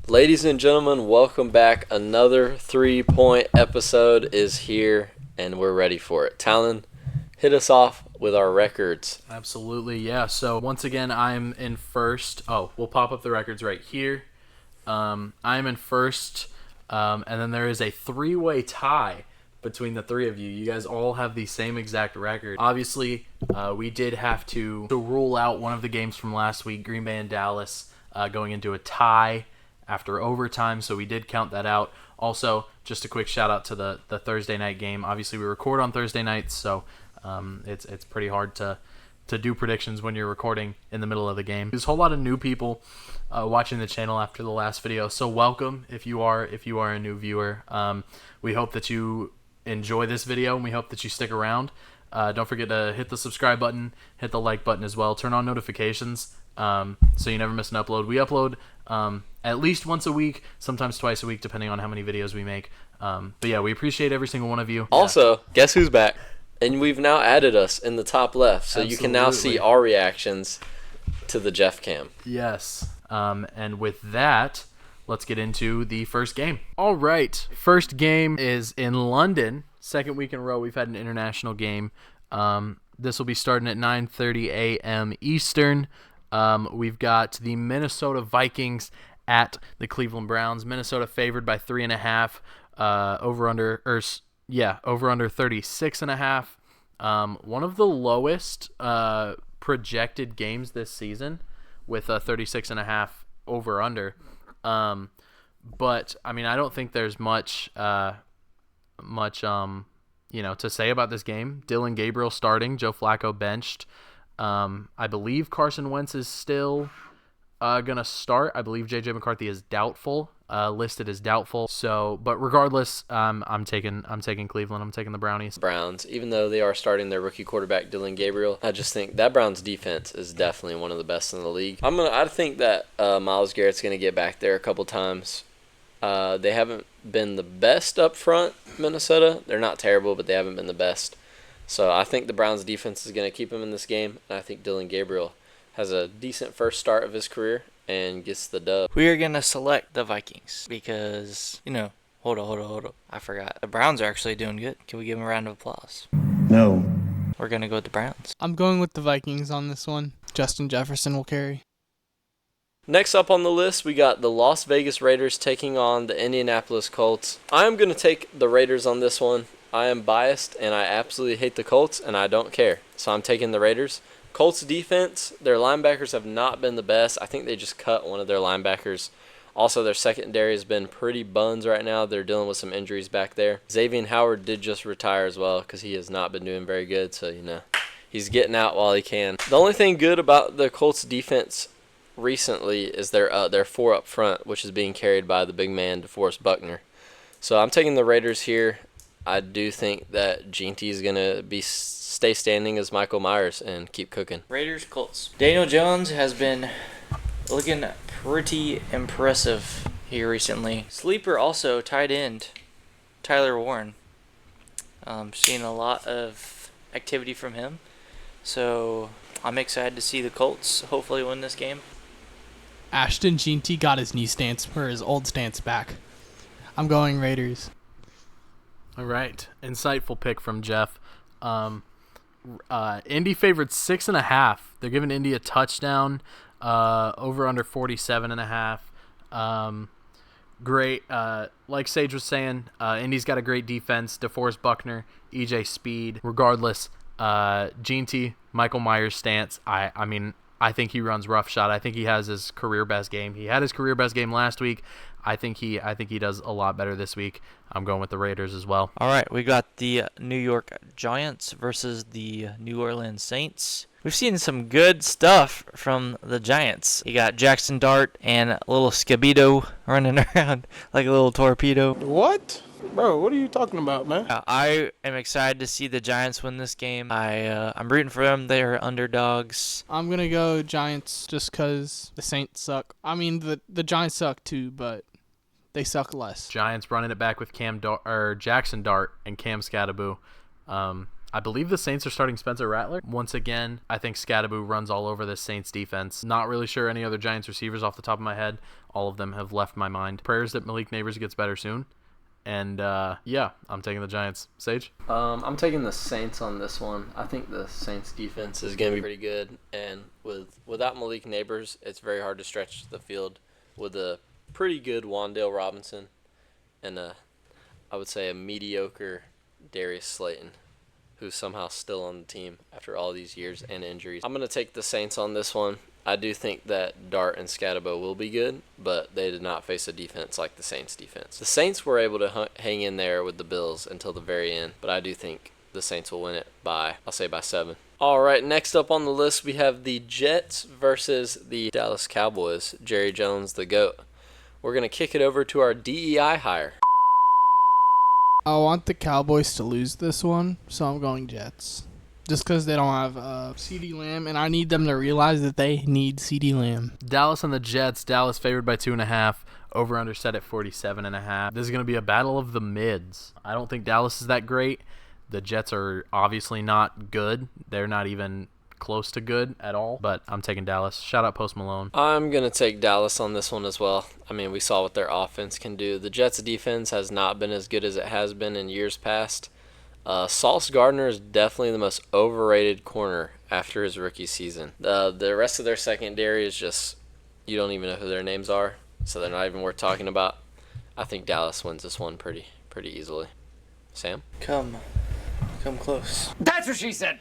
Ladies and gentlemen, welcome back. Another 3-point episode is here, and we're ready for it. Talon, hit us off with our records. Absolutely, yeah. So once again, I'm in first. Oh, we'll pop up the records right here. I'm in first, and then there is a three-way tie between the three of you. You guys all have the same exact record. Obviously, we did have to rule out one of the games from last week, Green Bay and Dallas, going into a tie after overtime, so we did count that out. Also, just a quick shout out to the Thursday night game. Obviously, we record on Thursday nights, so it's pretty hard to do predictions when you're recording in the middle of the game. There's a whole lot of new people watching the channel after the last video, so welcome if you are a new viewer. We hope that you enjoy this video, and we hope that you stick around. Don't forget to hit the subscribe button, hit the like button as well, turn on notifications so you never miss an upload. We upload at least once a week, sometimes twice a week, depending on how many videos we make. But yeah, we appreciate every single one of you. Also, guess who's back? And we've now added us in the top left, so Absolutely. You can now see our reactions to the Jeff Cam. Yes. And with that, let's get into the first game. All right. First game is in London. Second week in a row we've had an international game. This will be starting at 9:30 a.m. Eastern. We've got the Minnesota Vikings at the Cleveland Browns. Minnesota favored by 3.5. Over under 36.5. One of the lowest projected games this season, with a 36.5 over under. But I mean, I don't think there's much to say about this game. Dylan Gabriel starting, Joe Flacco benched. I believe Carson Wentz is still gonna start. I believe J.J. McCarthy is doubtful, listed as doubtful. So, but regardless, I'm taking Cleveland. I'm taking the Brownies. Browns, even though they are starting their rookie quarterback Dylan Gabriel, I just think that Browns defense is definitely one of the best in the league. I think that Myles Garrett's gonna get back there a couple times. They haven't been the best up front, Minnesota. They're not terrible, but they haven't been the best. So I think the Browns defense is going to keep him in this game, and I think Dylan Gabriel has a decent first start of his career and gets the dub. We are going to select the Vikings because, hold on. I forgot. The Browns are actually doing good. Can we give them a round of applause? No. We're going to go with the Browns. I'm going with the Vikings on this one. Justin Jefferson will carry. Next up on the list, we got the Las Vegas Raiders taking on the Indianapolis Colts. I'm going to take the Raiders on this one. I am biased, and I absolutely hate the Colts, and I don't care. So I'm taking the Raiders. Colts defense, their linebackers have not been the best. I think they just cut one of their linebackers. Also, their secondary has been pretty buns right now. They're dealing with some injuries back there. Xavier Howard did just retire as well because he has not been doing very good. So, he's getting out while he can. The only thing good about the Colts defense recently is their four up front, which is being carried by the big man, DeForest Buckner. So I'm taking the Raiders here. I do think that Ginty is going to stay standing as Michael Myers and keep cooking. Raiders, Colts. Daniel Jones has been looking pretty impressive here recently. Sleeper also, tight end, Tyler Warren. Seeing a lot of activity from him. So I'm excited to see the Colts hopefully win this game. Ashton Jeanty got his new stance, or his old stance, back. I'm going Raiders. All right, insightful pick from Jeff. Indy favored 6.5. They're giving Indy a touchdown. Over under 47.5. Great. Like Sage was saying, Indy's got a great defense. DeForest Buckner, EJ Speed. Regardless, Ginty, Michael Myers stance. I think he runs roughshod. I think he has his career best game. He had his career best game last week. I think he does a lot better this week. I'm going with the Raiders as well. All right, we got the New York Giants versus the New Orleans Saints. We've seen some good stuff from the Giants. You got Jackson Dart and a little Scabito running around like a little torpedo. What? Bro, what are you talking about, man? I am excited to see the Giants win this game. I'm rooting for them. They're underdogs. I'm going to go Giants just because the Saints suck. I mean, the Giants suck too, but they suck less. Giants running it back with Jackson Dart and Cam Scattaboo. I believe the Saints are starting Spencer Rattler. Once again, I think Scadaboo runs all over this Saints defense. Not really sure any other Giants receivers off the top of my head. All of them have left my mind. Prayers that Malik Neighbors gets better soon. And, yeah, I'm taking the Giants. Sage? I'm taking the Saints on this one. I think the Saints defense is going to be pretty good. And without Malik Neighbors, it's very hard to stretch the field with a pretty good Wan'Dale Robinson and I would say a mediocre Darius Slayton, who's somehow still on the team after all these years and injuries. I'm going to take the Saints on this one. I do think that Dart and Scatabo will be good, but they did not face a defense like the Saints defense. The Saints were able to hang in there with the Bills until the very end, but I do think the Saints will win it by 7. All right, next up on the list, we have the Jets versus the Dallas Cowboys. Jerry Jones, the GOAT. We're going to kick it over to our DEI hire. I want the Cowboys to lose this one, so I'm going Jets. Just because they don't have CeeDee Lamb, and I need them to realize that they need CeeDee Lamb. Dallas and the Jets. Dallas favored by 2.5. Over-under set at 47.5. This is going to be a battle of the mids. I don't think Dallas is that great. The Jets are obviously not good. They're not even close to good at all, but I'm taking Dallas. Shout out Post Malone. I'm going to take Dallas on this one as well. I mean, we saw what their offense can do. The Jets' defense has not been as good as it has been in years past. Sauce Gardner is definitely the most overrated corner after his rookie season. The rest of their secondary is just, you don't even know who their names are, so they're not even worth talking about. I think Dallas wins this one pretty easily. Sam? Come close. That's what she said.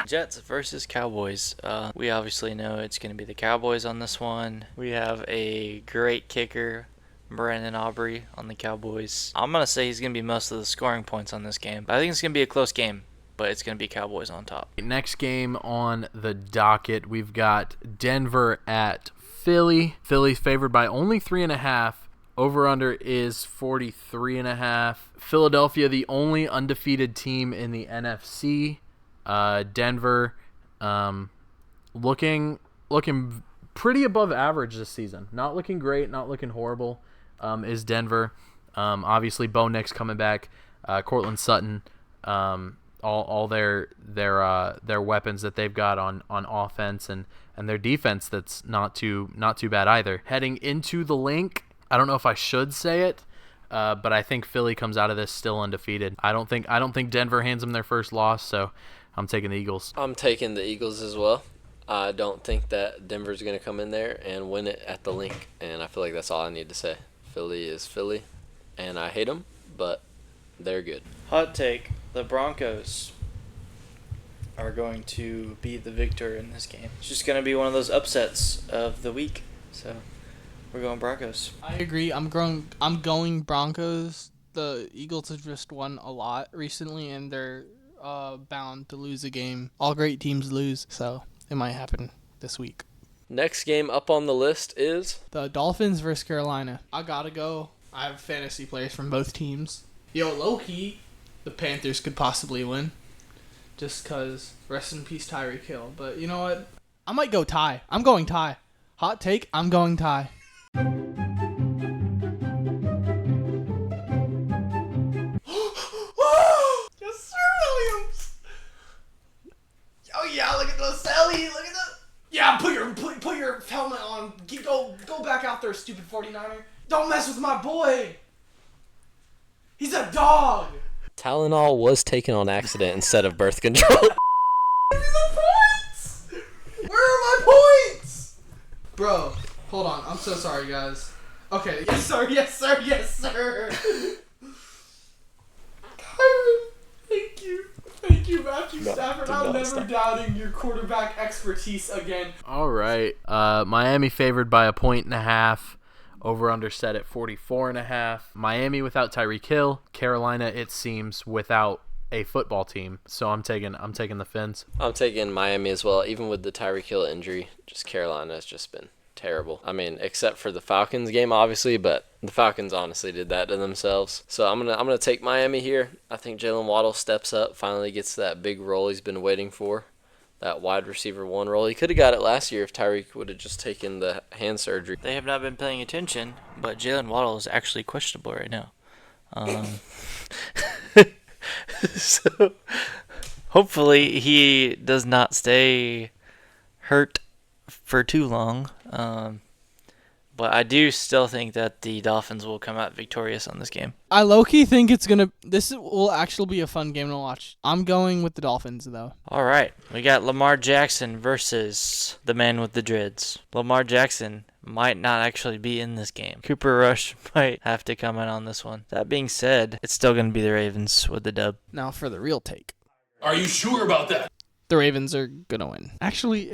Jets versus Cowboys. We obviously know it's going to be the Cowboys on this one. We have a great kicker, Brandon Aubrey, on the Cowboys. I'm going to say he's going to be most of the scoring points on this game. I think it's going to be a close game, but it's going to be Cowboys on top. Next game on the docket, we've got Denver at Philly. Philly's favored by only 3.5. Over-under is 43.5. Philadelphia, the only undefeated team in the NFC. Denver, looking pretty above average this season. Not looking great, not looking horrible. Is Denver. Obviously, Bo Nix coming back. Cortland Sutton. All their weapons that they've got on offense and their defense that's not too bad either. Heading into the link. I don't know if I should say it, but I think Philly comes out of this still undefeated. I don't think Denver hands them their first loss, so I'm taking the Eagles. I'm taking the Eagles as well. I don't think that Denver's going to come in there and win it at the link, and I feel like that's all I need to say. Philly is Philly, and I hate them, but they're good. Hot take, the Broncos are going to be the victor in this game. It's just going to be one of those upsets of the week, so we're going Broncos. I agree. I'm going Broncos. The Eagles have just won a lot recently, and they're bound to lose a game. All great teams lose, so it might happen this week. Next game up on the list is The Dolphins versus Carolina. I gotta go. I have fantasy players from both teams. Yo, low-key, the Panthers could possibly win. Just because, rest in peace Tyreek Hill. But you know what? I might go tie. I'm going tie. Hot take, I'm going tie. Yes, sir, Williams. Oh yeah, look at those Sally. Look at that. Yeah, put your helmet on. Go back out there, stupid 49er. Don't mess with my boy. He's a dog. Tylenol was taken on accident instead of birth control. Give me the points. Where are my points? Bro, hold on. I'm so sorry, guys. Okay, yes, sir, yes, sir, yes, sir. Kyron, thank you. Thank you, Matthew Stafford. I'm never doubting your quarterback expertise again. All right. Miami favored by 1.5. Over-under set at 44.5. Miami without Tyreek Hill. Carolina, it seems, without a football team. So I'm taking the Fins. I'm taking Miami as well, even with the Tyreek Hill injury. Just Carolina has just been terrible. I mean, except for the Falcons game, obviously, but the Falcons honestly did that to themselves. So I'm gonna take Miami here. I think Jalen Waddle steps up, finally gets that big role he's been waiting for. That wide receiver 1 role. He could have got it last year if Tyreek would have just taken the hand surgery. They have not been paying attention, but Jalen Waddle is actually questionable right now. So hopefully he does not stay hurt for too long. But I do still think that the Dolphins will come out victorious on this game. I low-key think this will actually be a fun game to watch. I'm going with the Dolphins, though. All right, we got Lamar Jackson versus the man with the dreads. Lamar Jackson might not actually be in this game. Cooper Rush might have to come in on this one. That being said, it's still going to be the Ravens with the dub. Now for the real take. Are you sure about that? The Ravens are going to win. Actually,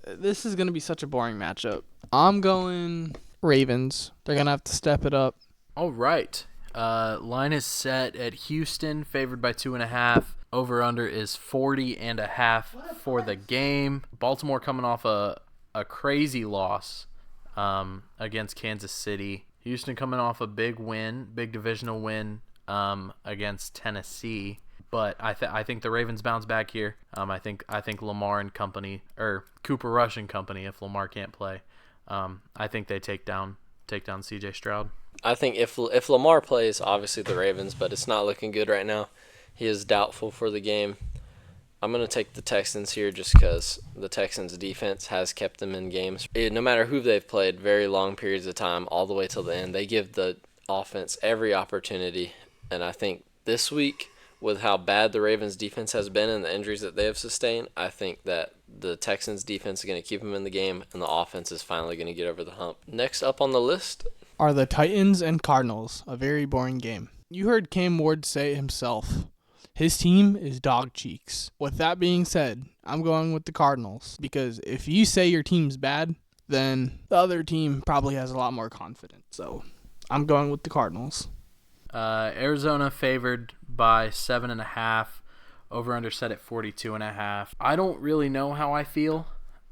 this is going to be such a boring matchup. I'm going Ravens. They're going to have to step it up. All right. Line is set at Houston, favored by 2.5. Over-under is 40.5 for the game. Baltimore coming off a crazy loss against Kansas City. Houston coming off a big divisional win against Tennessee. But I think the Ravens bounce back here. I think Lamar and company, or Cooper Rush and company, if Lamar can't play, I think they take down C.J. Stroud. I think if Lamar plays, obviously the Ravens, but it's not looking good right now. He is doubtful for the game. I'm going to take the Texans here just because the Texans' defense has kept them in games. No matter who they've played, very long periods of time, all the way till the end, they give the offense every opportunity. And I think this week, with how bad the Ravens' defense has been and the injuries that they have sustained, I think that the Texans' defense is going to keep them in the game, and the offense is finally going to get over the hump. Next up on the list are the Titans and Cardinals, a very boring game. You heard Cam Ward say it himself. His team is dog cheeks. With that being said, I'm going with the Cardinals because if you say your team's bad, then the other team probably has a lot more confidence. So I'm going with the Cardinals. Arizona favored by 7.5. Over-under set at 42.5. I don't really know how I feel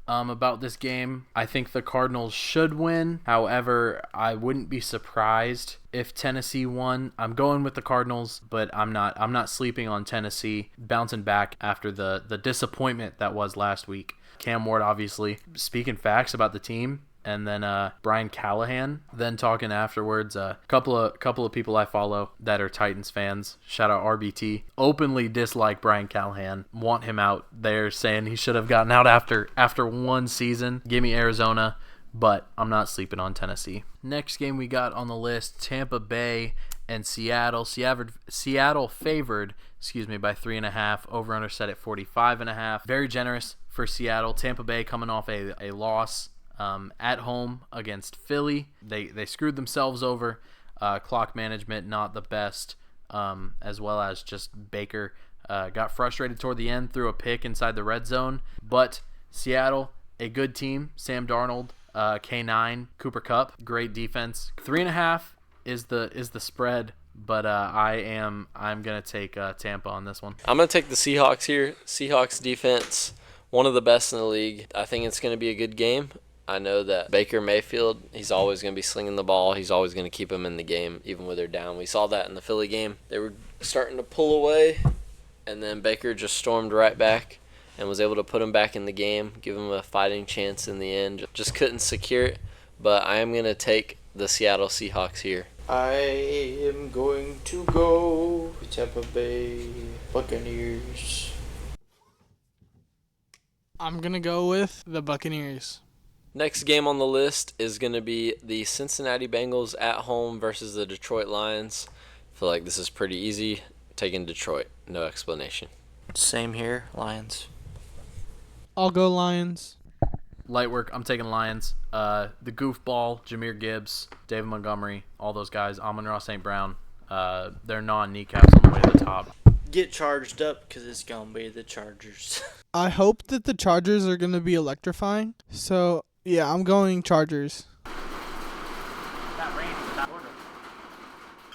about this game. I think the Cardinals should win. However, I wouldn't be surprised if Tennessee won. I'm going with the Cardinals, but I'm not sleeping on Tennessee bouncing back after the disappointment that was last week. Cam Ward obviously speaking facts about the team. And then Brian Callahan then talking afterwards. Couple of people I follow that are Titans fans, shout out RBT, openly dislike Brian Callahan, want him out there, saying he should have gotten out after one season. Give me Arizona, but I'm not sleeping on Tennessee. Next game we got on the list, Tampa Bay and Seattle. Seattle favored, by 3.5. Over under set at 45.5. Very generous for Seattle. Tampa Bay coming off a loss at home against Philly. They screwed themselves over. Clock management not the best, as well as just Baker got frustrated toward the end, threw a pick inside the red zone. But Seattle, a good team. Sam Darnold, K9, Cooper Kupp, great defense. 3.5 is the spread, but I'm gonna take Tampa on this one. I'm going to take the Seahawks here. Seahawks defense, one of the best in the league. I think it's going to be a good game. I know that Baker Mayfield, he's always going to be slinging the ball. He's always going to keep them in the game, even when they're down. We saw that in the Philly game. They were starting to pull away, and then Baker just stormed right back and was able to put him back in the game, give him a fighting chance in the end. Just couldn't secure it, but I am going to take the Seattle Seahawks here. I am going to go with Tampa Bay Buccaneers. I'm going to go with the Buccaneers. Next game on the list is going to be the Cincinnati Bengals at home versus the Detroit Lions. I feel like this is pretty easy. Taking Detroit, no explanation. Same here, Lions. I'll go Lions. Light work, I'm taking Lions. The goofball, Jahmyr Gibbs, David Montgomery, all those guys, Amon-Ra St. Brown, they're non-kneecaps on the way to the top. Get charged up because it's going to be the Chargers. I hope that the Chargers are going to be electrifying. So, yeah, I'm going Chargers.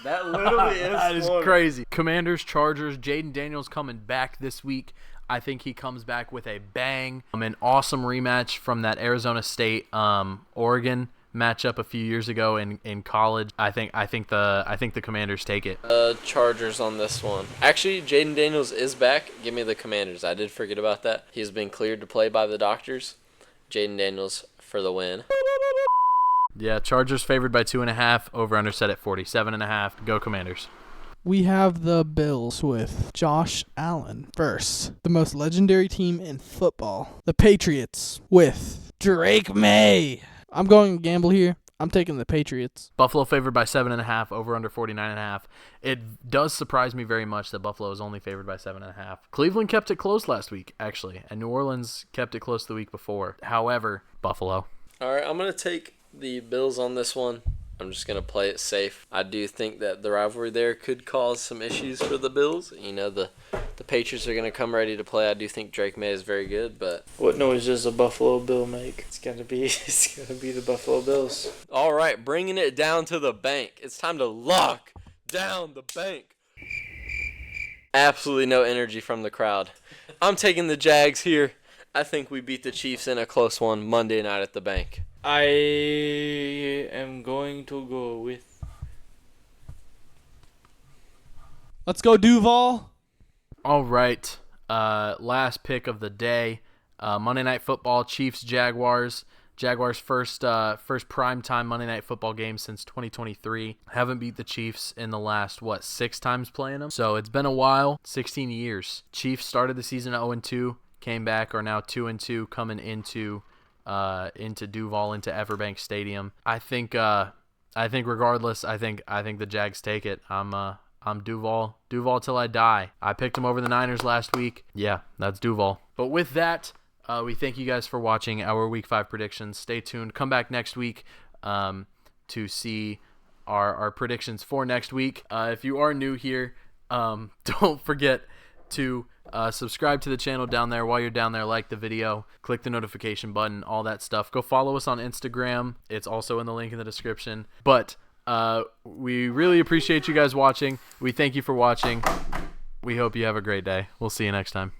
That literally is That is crazy. Commanders, Chargers, Jaden Daniels coming back this week. I think he comes back with a bang. An awesome rematch from that Arizona State Oregon matchup a few years ago in college. I think the Commanders take it. Chargers on this one. Actually, Jaden Daniels is back. Give me the Commanders. I did forget about that. He's been cleared to play by the doctors. Jaden Daniels for the win. Yeah, Chargers favored by 2.5. Over under set at 47.5. Go Commanders. We have the Bills with Josh Allen versus the most legendary team in football, the Patriots with Drake May. I'm going to gamble here. I'm taking the Patriots. Buffalo favored by 7.5, over under 49.5. It does surprise me very much that Buffalo is only favored by 7.5. Cleveland kept it close last week, actually, and New Orleans kept it close the week before. However, Buffalo. All right, I'm going to take the Bills on this one. I'm just going to play it safe. I do think that the rivalry there could cause some issues for the Bills. You know, the Patriots are going to come ready to play. I do think Drake May is very good, but What noise does a Buffalo Bill make? It's gonna be the Buffalo Bills. all right, bringing it down to the bank. It's time to lock down the bank. Absolutely no energy from the crowd. I'm taking the Jags here. I think we beat the Chiefs in a close one Monday night at the bank. I am going to go with. Let's go, Duval. All right, last pick of the day. Monday Night Football, Chiefs-Jaguars. Jaguars' first primetime Monday Night Football game since 2023. Haven't beat the Chiefs in the last, 6 times playing them? So it's been a while, 16 years. Chiefs started the season at 0-2, came back, are now 2-2, coming into Duval, into Everbank Stadium. I think regardless, I think the Jags take it. I'm Duval till I die. I picked him over the Niners last week. Yeah, that's Duval. But with that, we thank you guys for watching our Week 5 predictions. Stay tuned. Come back next week to see our predictions for next week. If you are new here, don't forget to subscribe to the channel down there. While you're down there, like the video, click the notification button, all that stuff. Go follow us on Instagram. It's also in the link in the description. But we really appreciate you guys watching. We thank you for watching. We hope you have a great day. We'll see you next time.